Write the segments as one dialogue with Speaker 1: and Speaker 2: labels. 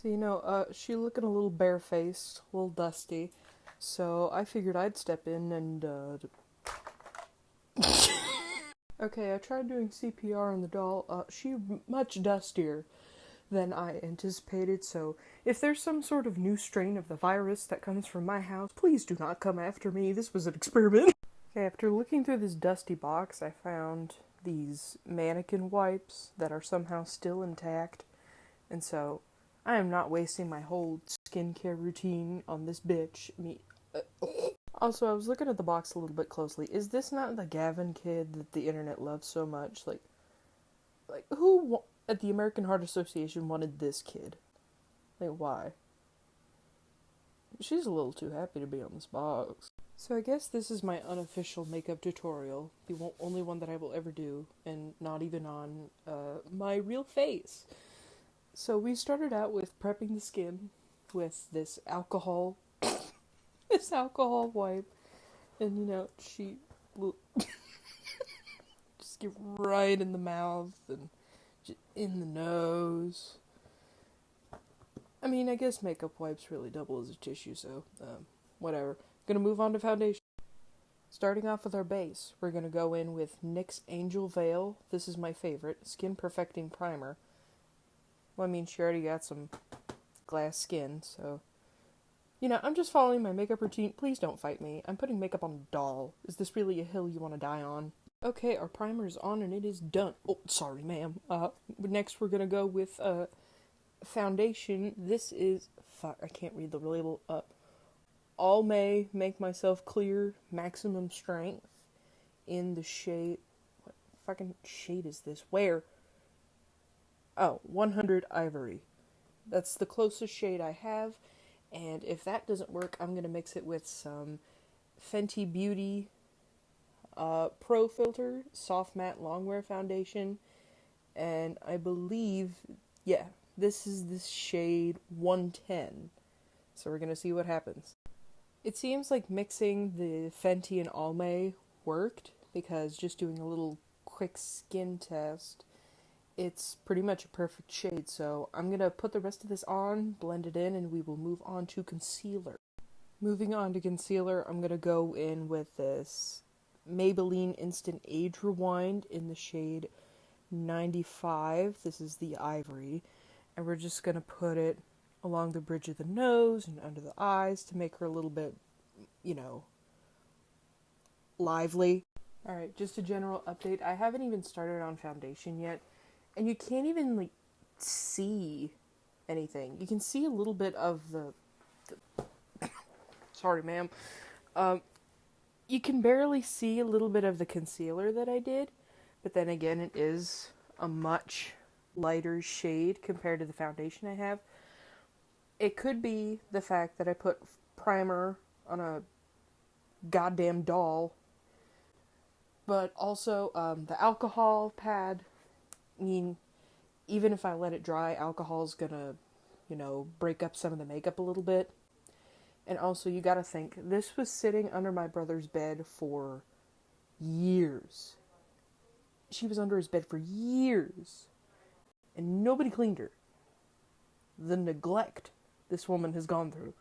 Speaker 1: So, she looking a little barefaced, a little dusty. So I figured I'd step in and, Okay, I tried doing CPR on the doll. She much dustier than I anticipated, so if there's some sort of new strain of the virus that comes from my house, please do not come after me. This was an experiment. Okay, after looking through this dusty box, I found these mannequin wipes that are somehow still intact, and so I am not wasting my whole skincare routine on this bitch. Also, I was looking at the box a little bit closely. Is this not the Gavin kid that the internet loves so much? Like who at the American Heart Association wanted this kid? Like, why? She's a little too happy to be on this box. So I guess this is my unofficial makeup tutorial, the only one that I will ever do, and not even on my real face. So we started out with prepping the skin with this alcohol wipe, and she will just get right in the mouth and just in the nose. I mean, I guess makeup wipes really double as a tissue, so whatever. Gonna move on to foundation. Starting off with our base, we're gonna go in with NYX Angel Veil. This is my favorite, Skin Perfecting Primer. Well, I mean, she already got some glass skin, so I'm just following my makeup routine. Please don't fight me. I'm putting makeup on a doll. Is this really a hill you want to die on? Okay, our primer is on and it is done. Oh, sorry, ma'am. Next we're gonna go with foundation. This is I can't read the label up. All May Make Myself Clear Maximum Strength in the shade. What fucking shade is this? Where? Oh, 100 Ivory. That's the closest shade I have. And if that doesn't work, I'm going to mix it with some Fenty Beauty Pro Filter Soft Matte Longwear Foundation. And I believe, this is this shade 110. So we're going to see what happens. It seems like mixing the Fenty and Almay worked, because just doing a little quick skin test, it's pretty much a perfect shade. So I'm going to put the rest of this on, blend it in, and we will move on to concealer. Moving on to concealer, I'm going to go in with this Maybelline Instant Age Rewind in the shade 95. This is the Ivory. And we're just going to put it along the bridge of the nose and under the eyes to make her a little bit, lively. Alright, just a general update. I haven't even started on foundation yet, and you can't even, see anything. You can see a little bit of the sorry, ma'am. You can barely see a little bit of the concealer that I did, but then again, it is a much lighter shade compared to the foundation I have. It could be the fact that I put primer on a goddamn doll, but also the alcohol pad. I mean, even if I let it dry, alcohol's gonna, break up some of the makeup a little bit. And also, you gotta think, this was sitting under my brother's bed for years. She was under his bed for years, and nobody cleaned her. The neglect this woman has gone through.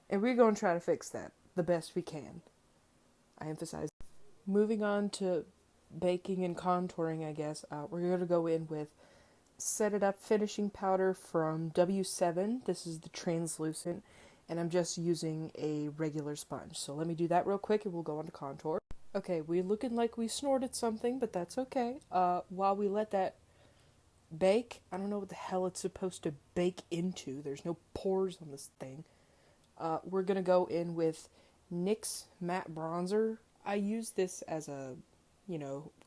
Speaker 1: And we're going to try to fix that the best we can. I emphasize. Moving on to baking and contouring, I guess, we're going to go in with Set It Up Finishing Powder from W7. This is the translucent, and I'm just using a regular sponge. So let me do that real quick and we'll go on to contour. Okay, we're looking like we snorted something, but that's okay. While we let that bake, I don't know what the hell it's supposed to bake into. There's no pores on this thing. We're going to go in with NYX Matte Bronzer. I use this as a,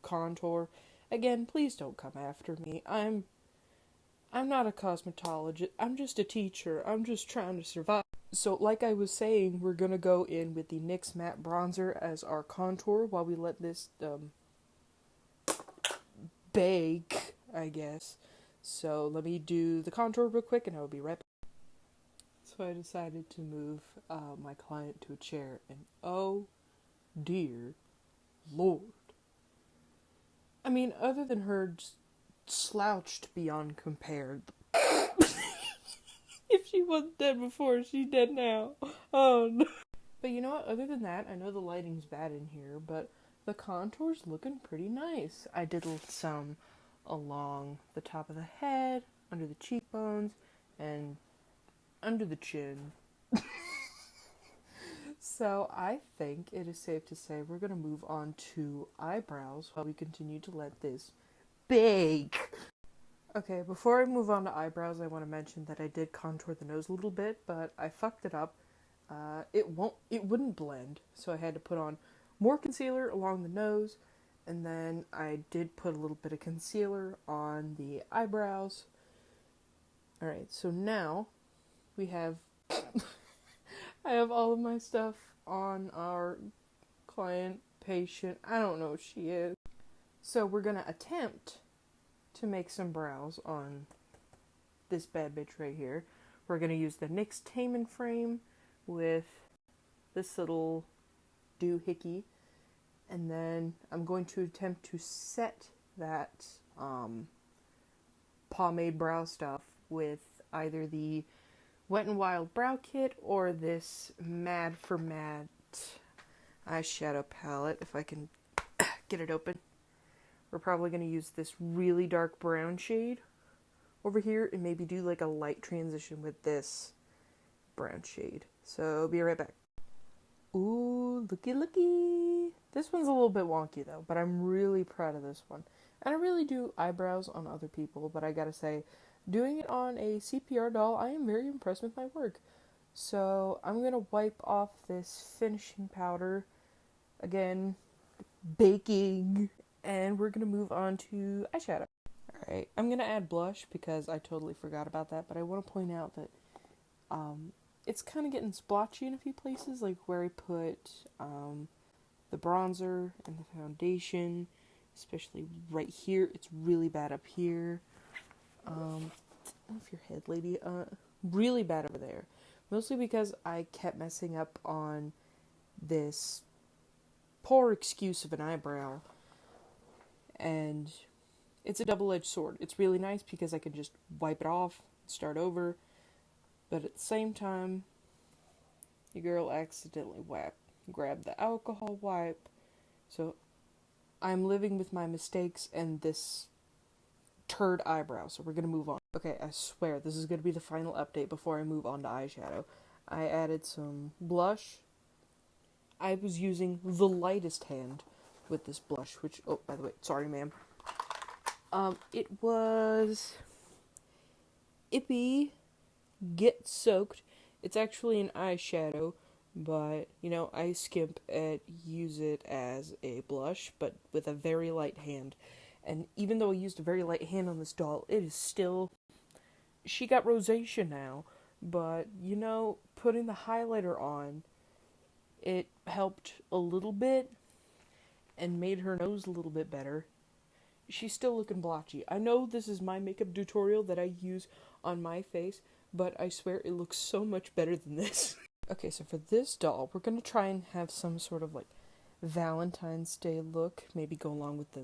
Speaker 1: contour. Again, please don't come after me. I'm not a cosmetologist. I'm just a teacher. I'm just trying to survive. So, like I was saying, we're going to go in with the NYX Matte Bronzer as our contour while we let this bake, I guess. So let me do the contour real quick and I will be right back. So I decided to move my client to a chair, and oh dear Lord. Other than her slouched beyond compared, wasn't dead before, she's dead now. Oh no. But you know what, other than that, I know the lighting's bad in here, but the contour's looking pretty nice. I did some along the top of the head, under the cheekbones, and under the chin. So I think it is safe to say we're going to move on to eyebrows while we continue to let this bake. Okay, before I move on to eyebrows, I want to mention that I did contour the nose a little bit, but I fucked it up. It wouldn't blend, so I had to put on more concealer along the nose, and then I did put a little bit of concealer on the eyebrows. Alright, so now we have I have all of my stuff on our client, patient, I don't know what she is. So we're gonna attempt to make some brows on this bad bitch right here. We're gonna use the NYX Taman frame with this little doohickey, and then I'm going to attempt to set that pomade brow stuff with either the Wet n Wild Brow Kit or this Mad for Matte eyeshadow palette, if I can get it open. We're probably going to use this really dark brown shade over here and maybe do like a light transition with this brown shade. So be right back. Ooh, looky. This one's a little bit wonky though, but I'm really proud of this one. And I really do eyebrows on other people, but I gotta say, doing it on a CPR doll, I am very impressed with my work. So I'm gonna wipe off this finishing powder, again, baking, and we're gonna move on to eyeshadow. Alright, I'm gonna add blush because I totally forgot about that, but I want to point out that it's kind of getting splotchy in a few places, like where I put the bronzer and the foundation, especially right here. It's really bad up here. Off your head, lady. Really bad over there. Mostly because I kept messing up on this poor excuse of an eyebrow. And it's a double-edged sword. It's really nice because I can just wipe it off, start over. But at the same time, your girl accidentally grabbed the alcohol wipe. So I'm living with my mistakes and this turd eyebrow. So we're going to move on. Okay, I swear this is going to be the final update before I move on to eyeshadow. I added some blush. I was using the lightest hand with this blush, which, oh, by the way, sorry, ma'am. It was Ippy Get Soaked. It's actually an eyeshadow, but, you know, I skimp and use it as a blush, but with a very light hand. And even though I used a very light hand on this doll, it is still... She got rosacea now, but, you know, putting the highlighter on, it helped a little bit and made her nose a little bit better. She's still looking blotchy. I know this is my makeup tutorial that I use on my face, but I swear it looks so much better than this. Okay, so for this doll, we're going to try and have some sort of, like, Valentine's Day look. Maybe go along with the...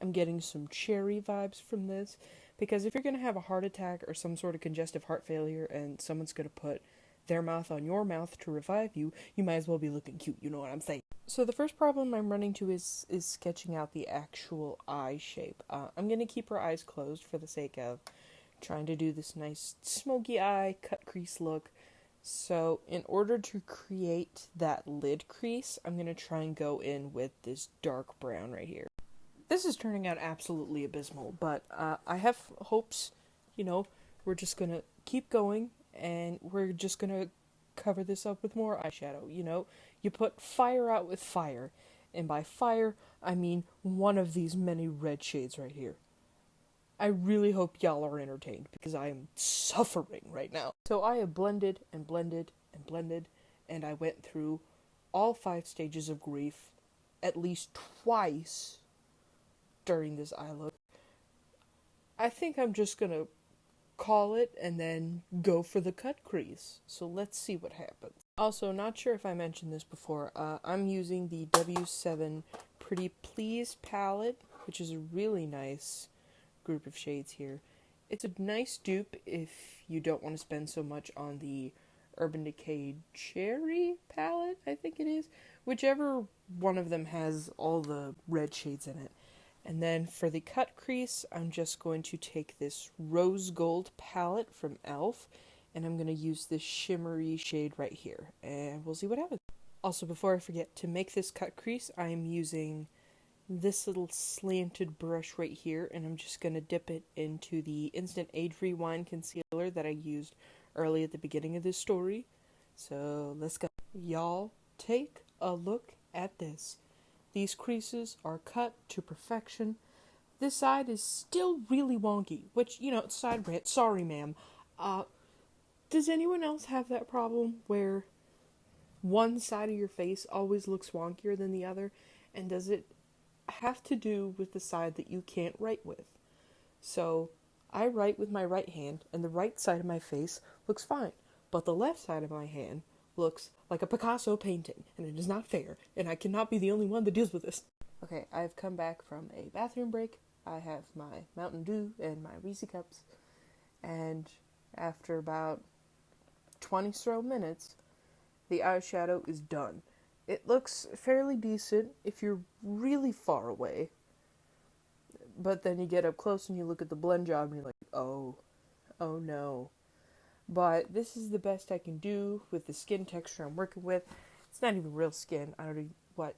Speaker 1: I'm getting some cherry vibes from this. Because if you're going to have a heart attack or some sort of congestive heart failure and someone's going to put their mouth on your mouth to revive you, you might as well be looking cute, you know what I'm saying? So the first problem I'm running to is sketching out the actual eye shape. I'm going to keep her eyes closed for the sake of trying to do this nice smoky eye, cut crease look. So in order to create that lid crease, I'm going to try and go in with this dark brown right here. This is turning out absolutely abysmal, but I have hopes, you know, we're just going to keep going, and we're just going to cover this up with more eyeshadow, you know? You put fire out with fire, and by fire, I mean one of these many red shades right here. I really hope y'all are entertained, because I am suffering right now. So I have blended and blended and blended, and I went through all 5 stages of grief at least twice during this eye look. I think I'm just gonna call it and then go for the cut crease. So let's see what happens. Also, not sure if I mentioned this before, I'm using the W7 Pretty Please palette, which is a really nice group of shades here. It's a nice dupe if you don't want to spend so much on the Urban Decay Cherry palette, I think it is. Whichever one of them has all the red shades in it. And then for the cut crease, I'm just going to take this rose gold palette from e.l.f. and I'm going to use this shimmery shade right here. And we'll see what happens. Also, before I forget, to make this cut crease, I'm using this little slanted brush right here, and I'm just going to dip it into the Instant Age Rewind concealer that I used early at the beginning of this story. So let's go. Y'all, take a look at this. These creases are cut to perfection. This side is still really wonky, which, side rant, sorry ma'am. Does anyone else have that problem where one side of your face always looks wonkier than the other? And does it have to do with the side that you can't write with? So, I write with my right hand, and the right side of my face looks fine, but the left side of my hand looks like a Picasso painting, and it is not fair, and I cannot be the only one that deals with this. Okay, I've come back from a bathroom break. I have my Mountain Dew and my Reese cups, and after about 20 so minutes, the eyeshadow is done. It looks fairly decent if you're really far away, but then you get up close and you look at the blend job and you're like, oh no. But this is the best I can do with the skin texture I'm working with. It's not even real skin. I don't know what.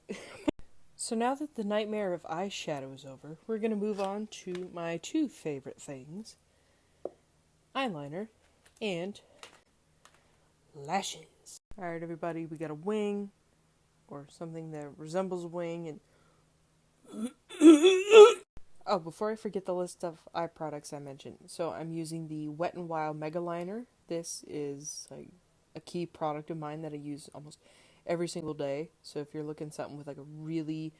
Speaker 1: So now that the nightmare of eyeshadow is over, we're going to move on to my two favorite things. Eyeliner and lashes. Alright everybody, we got a wing, or something that resembles a wing, and oh, before I forget the list of eye products I mentioned. So I'm using the Wet n Wild Mega Liner. This is like a key product of mine that I use almost every single day. So if you're looking something with like a really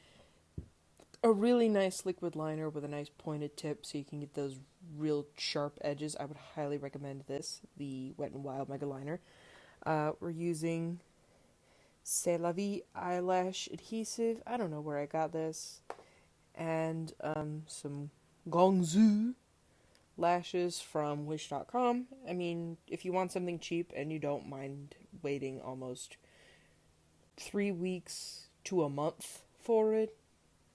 Speaker 1: nice liquid liner with a nice pointed tip so you can get those real sharp edges, I would highly recommend this, the Wet n Wild Mega Liner. We're using C'est La Vie eyelash adhesive. I don't know where I got this. And some Gongzu lashes from Wish.com. I mean, if you want something cheap and you don't mind waiting almost 3 weeks to a month for it,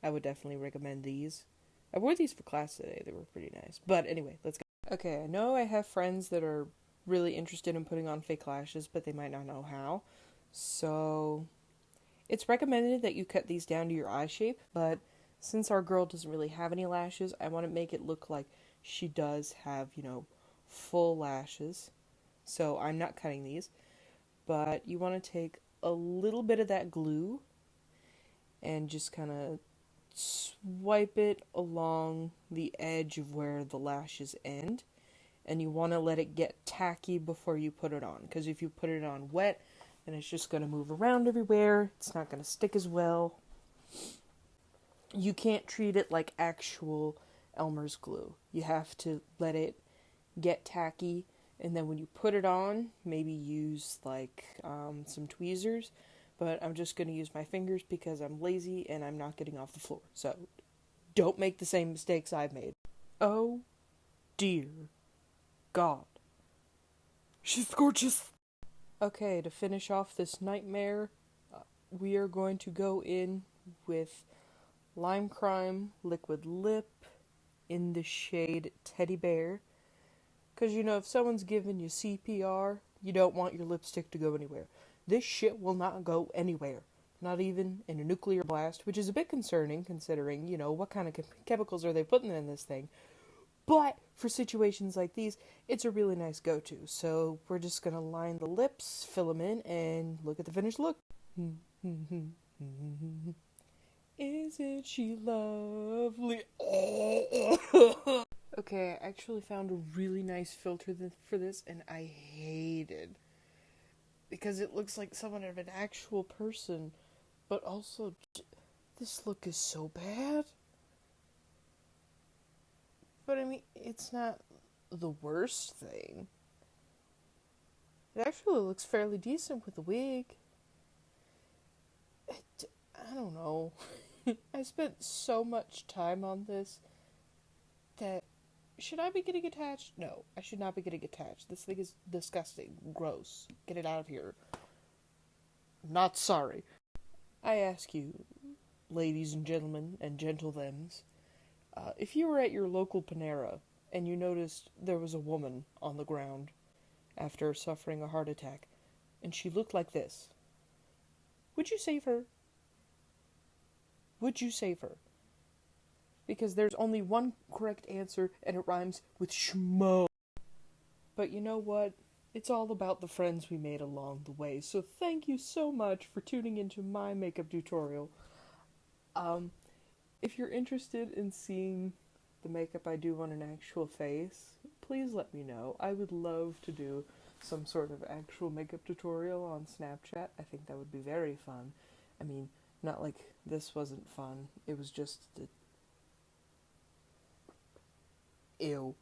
Speaker 1: I would definitely recommend these. I wore these for class today. They were pretty nice. But anyway, let's go. Okay, I know I have friends that are really interested in putting on fake lashes, but they might not know how. So, it's recommended that you cut these down to your eye shape, but since our girl doesn't really have any lashes, I want to make it look like she does have, full lashes. So I'm not cutting these. But you want to take a little bit of that glue and just kind of swipe it along the edge of where the lashes end. And you want to let it get tacky before you put it on. Because if you put it on wet, then it's just going to move around everywhere. It's not going to stick as well. You can't treat it like actual Elmer's glue. You have to let it get tacky, and then when you put it on, maybe use some tweezers, but I'm just going to use my fingers because I'm lazy and I'm not getting off the floor. So don't make the same mistakes I've made. Oh dear God. She's gorgeous. Okay, to finish off this nightmare, we are going to go in with Lime Crime Liquid Lip in the shade Teddy Bear. Because, if someone's giving you CPR, you don't want your lipstick to go anywhere. This shit will not go anywhere. Not even in a nuclear blast, which is a bit concerning considering, what kind of chemicals are they putting in this thing. But for situations like these, it's a really nice go-to. So we're just going to line the lips, fill them in, and look at the finished look. Isn't she lovely? Okay, I actually found a really nice filter for this, and I hate it. Because it looks like someone of an actual person, but also, this look is so bad. But I mean, it's not the worst thing. It actually looks fairly decent with the wig. I don't know. I spent so much time on this that Should I be getting attached? No, I should not be getting attached. This thing is disgusting. Gross. Get it out of here. I'm not sorry. I ask you, ladies and gentlemen and gentlethems, if you were at your local Panera and you noticed there was a woman on the ground after suffering a heart attack and she looked like this, would you save her? Would you save her? Because there's only one correct answer and it rhymes with schmo. But you know what? It's all about the friends we made along the way. So thank you so much for tuning into my makeup tutorial. Um, if you're interested in seeing the makeup I do on an actual face, please let me know. I would love to do some sort of actual makeup tutorial on Snapchat. I think that would be very fun. I mean, not like this wasn't fun. It was just ew.